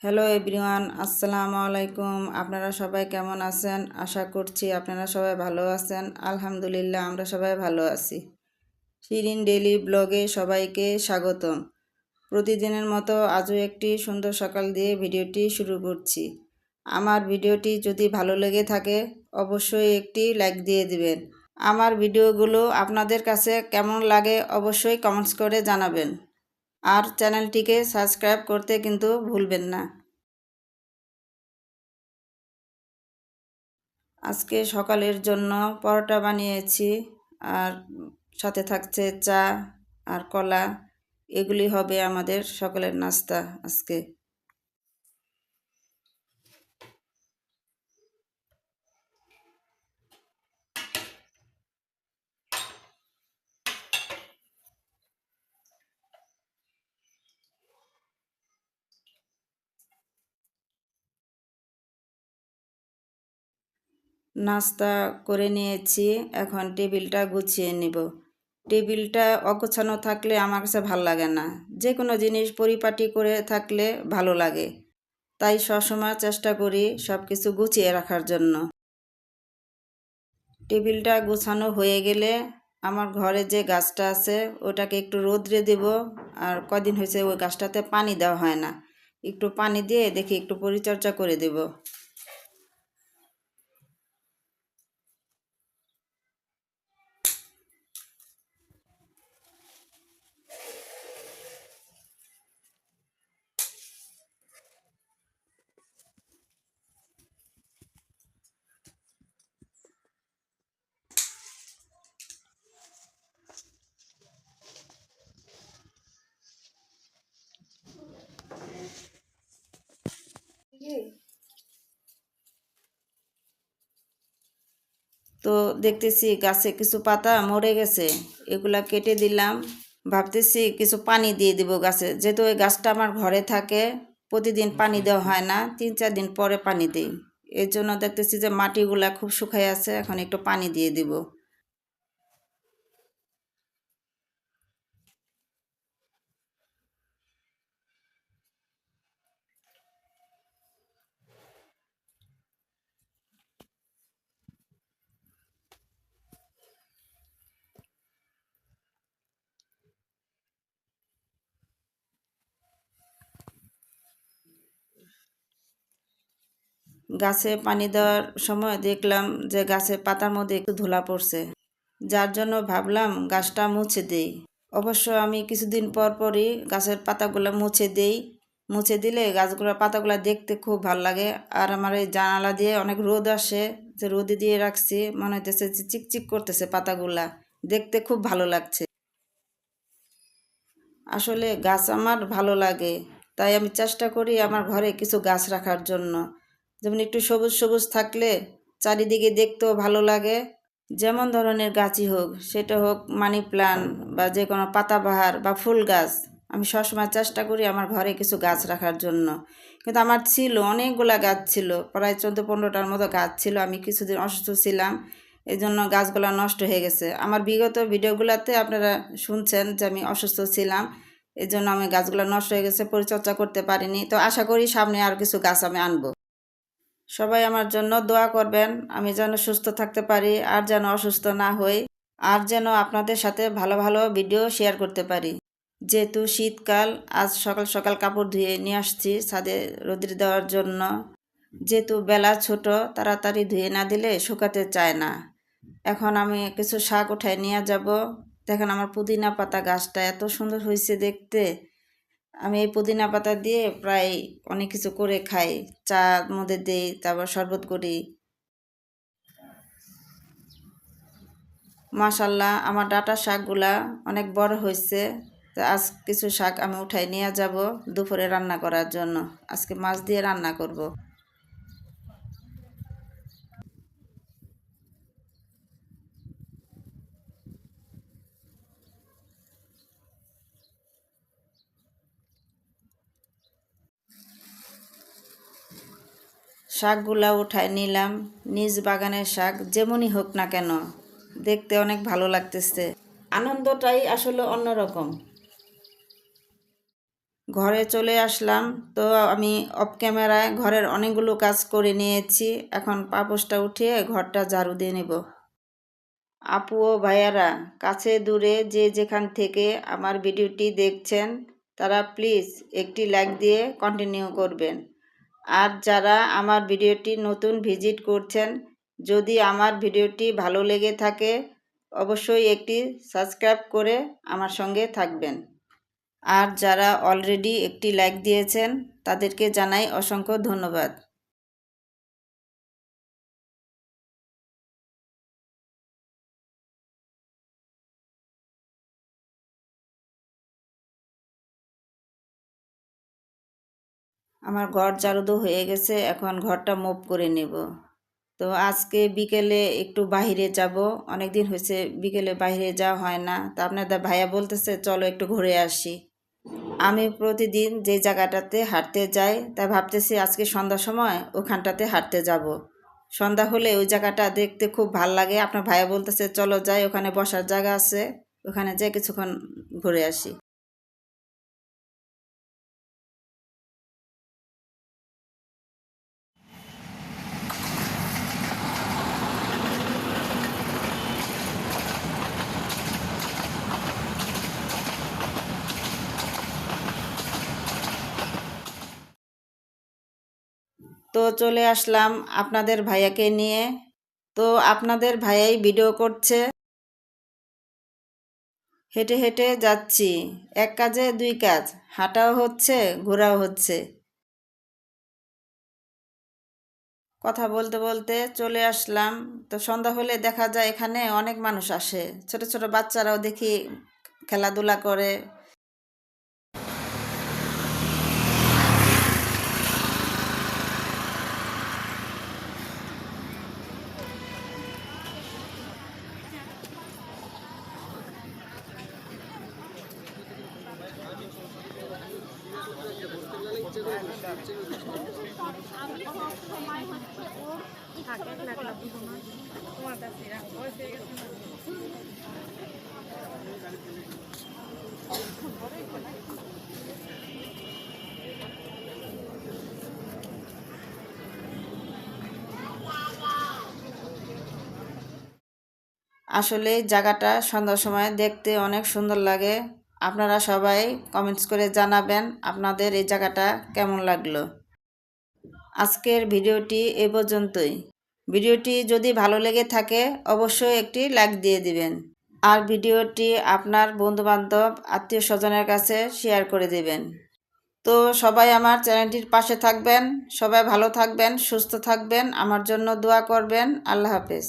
Hello everyone, আসসালামু আলাইকুম। আপনারা সবাই কেমন আছেন? আশা করছি আপনারা সবাই ভালো আছেন। আলহামদুলিল্লাহ, আমরা সবাই ভালো আছি। শিরিন ডেইলি ব্লগে সবাইকে স্বাগতম। প্রতিদিনের মতো আজও একটি সুন্দর সকাল দিয়ে ভিডিওটি শুরু করছি। আমার ভিডিওটি যদি ভালো লেগে থাকে অবশ্যই একটি লাইক দিয়ে দিবেন। আমার ভিডিওগুলো আপনাদের কাছে কেমন লাগে অবশ্যই কমেন্টস করে জানাবেন। আর চ্যানেলটিকে সাবস্ক্রাইব করতে কিন্তু ভুলবেন না। আজকে সকালের জন্য পরোটা বানিয়েছি, আর সাথে থাকছে চা আর কলা। এগুলি হবে আমাদের সকালের নাস্তা আজকে। নাস্তা করে নিয়েছি, এখন টেবিলটা গুছিয়ে নিব। টেবিলটা অগোছানো থাকলে আমার কাছে ভালো লাগে না। যে কোনো জিনিস পরিপাটি করে থাকলে ভালো লাগে, তাই সবসময় চেষ্টা করি সব কিছু গুছিয়ে রাখার জন্য। টেবিলটা গোছানো হয়ে গেলে আমার ঘরে যে গাছটা আছে ওটাকে একটু রোদ্রে দেব। আর কদিন হয়েছে ওই গাছটাতে পানি দেওয়া হয় না, একটু পানি দিয়ে দেখি একটু পরিচর্যা করে দেব। তো দেখতেছি গাছে কিছু পাতা মরে গেছে, এগুলা কেটে দিলাম। ভাবতেছি কিছু পানি দিয়ে দিব গাছে, যেহেতু ওই গাছটা আমার ঘরে থাকে। প্রতিদিন পানি দেওয়া হয় না, 3-4 দিন পরে পানি দিই। এর জন্য দেখতেছি যে মাটিগুলা খুব শুকায় আছে, এখন একটু পানি দিয়ে দিব। গাছে পানি দেওয়ার সময় দেখলাম যে গাছের পাতার মধ্যে একটু ধুলা পড়ছে, যার জন্য ভাবলাম গাছটা মুছে দেই। অবশ্য আমি কিছুদিন পর পরই গাছের পাতাগুলো মুছে দেই। মুছে দিলে গাছগুলোর পাতাগুলো দেখতে খুব ভালো লাগে। আর আমার এই জানালা দিয়ে অনেক রোদ আসে, যে রোদে দিয়ে রাখছি, মনে হইতেছে যে চিকচিক করতেছে পাতাগুলা, দেখতে খুব ভালো লাগছে। আসলে গাছ আমার ভালো লাগে, তাই আমি চেষ্টা করি আমার ঘরে কিছু গাছ রাখার জন্য। যেমন একটু সবুজ সবুজ থাকলে চারিদিকে দেখতেও ভালো লাগে। যেমন ধরনের গাছই হোক, সেটা হোক মানি প্লান্ট বা যে কোনো পাতাবাহার বা ফুল গাছ, আমি সবসময় চেষ্টা করি আমার ঘরে কিছু গাছ রাখার জন্য। কিন্তু আমার ছিল অনেকগুলা গাছ, ছিল প্রায় 14-15টার মতো গাছ ছিল। আমি কিছুদিন অসুস্থ ছিলাম, এই জন্য গাছগুলো নষ্ট হয়ে গেছে। আমার বিগত ভিডিওগুলোতে আপনারা শুনছেন যে আমি অসুস্থ ছিলাম, এই জন্য আমি গাছগুলো নষ্ট হয়ে গেছে, পরিচর্যা করতে পারিনি। তো আশা করি সামনে আর কিছু গাছ আমি আনবো। সবাই আমার জন্য দোয়া করবেন, আমি যেন সুস্থ থাকতে পারি আর যেন অসুস্থ না হই, আর যেন আপনাদের সাথে ভালো ভালো ভিডিও শেয়ার করতে পারি। যেহেতু শীতকাল, আজ সকাল সকাল কাপড় ধুয়ে নিয়ে আসছি ছাদে রোদ্রে দেওয়ার জন্য। যেহেতু বেলা ছোট, তাড়াতাড়ি ধুয়ে না দিলে শুকাতে চায় না। এখন আমি কিছু শাক উঠায় নিয়ে যাব। দেখেন আমার পুদিনা পাতা গাছটা এত সুন্দর হয়েছে দেখতে। আমি এই পুদিনা পাতা দিয়ে প্রায় অনেক কিছু করে খাই, চার মধ্যে দিই, তারপর শরবত করি। মাশাল্লাহ, আমার ডাঁটা শাকগুলা অনেক বড় হয়েছে। তো আজ কিছু শাক আমি উঠাই নিয়ে যাব দুপুরে রান্না করার জন্য। আজকে মাছ দিয়ে রান্না করব। শাকগুলা উঠাই নিলাম, নিজ বাগানের শাক যেমনই হোক না কেন, দেখতে অনেক ভালো লাগতেছে। আনন্দটাই আসলে অন্যরকম। ঘরে চলে আসলাম। তো আমি অফ ক্যামেরায় ঘরের অনেকগুলো কাজ করে নিয়েছি। এখন পাপোশটা উঠিয়ে ঘরটা ঝাড়ু দিয়ে নেব। আপু ও ভাইয়ারা, কাছে দূরে যে যেখান থেকে আমার ভিডিওটি দেখছেন তারা প্লিজ একটি লাইক দিয়ে কন্টিনিউ করবেন। আর যারা আমার ভিডিওটি নতুন ভিজিট করছেন, যদি আমার ভিডিওটি ভালো লেগে থাকে অবশ্যই একটি সাবস্ক্রাইব করে আমার সঙ্গে থাকবেন। আর যারা অলরেডি একটি লাইক দিয়েছেন তাদেরকে জানাই অসংখ্য ধন্যবাদ। আমার ঘর ঝাড়ু হয়ে গেছে, এখন ঘরটা মুভ করে নেব। তো আজকে বিকেলে একটু বাইরে যাব, অনেক দিন হয়েছে বিকেলে বাইরে যাওয়া হয় না। তা আপনাদের ভাইয়া বলতেছে চলো একটু ঘুরে আসি। আমি প্রতিদিন যে জায়গাটাতে হাঁটতে যাই তা ভাবতেছি আজকে সন্ধ্যার সময় ওখানটাতে হাঁটতে যাব। সন্ধ্যা হলে ওই জায়গাটা দেখতে খুব ভাল লাগে। আপনার ভাইয়া বলতেছে চলো যাই, ওখানে বসার জায়গা আছে, ওখানে যাই কিছুক্ষণ ঘুরে আসি। তো চলে আসলাম আপনাদের ভাইয়াকে নিয়ে। তো আপনাদের ভাইয়াই ভিডিও করছে। হেঁটে হেঁটে যাচ্ছি, এক কাজে দুই কাজ, হাঁটাও হচ্ছে ঘোরাও হচ্ছে। কথা বলতে বলতে চলে আসলাম। তো সন্ধ্যা হলে দেখা যায় এখানে অনেক মানুষ আসে, ছোট ছোট বাচ্চারাও দেখি খেলাধুলা করে। আসলে জায়গাটা সন্ধ্যার সময় দেখতে অনেক সুন্দর লাগে। আপনারা সবাই কমেন্টস করে জানাবেন আপনাদের এই জায়গাটা কেমন লাগলো। আজকের ভিডিওটি এ পর্যন্তই। ভিডিওটি যদি ভালো লেগে থাকে অবশ্যই একটি লাইক দিয়ে দিবেন। আর ভিডিওটি আপনার বন্ধুবান্ধব আত্মীয় স্বজনের কাছে শেয়ার করে দেবেন। তো সবাই আমার চ্যানেলটির পাশে থাকবেন, সবাই ভালো থাকবেন, সুস্থ থাকবেন, আমার জন্য দোয়া করবেন। আল্লাহ হাফেজ।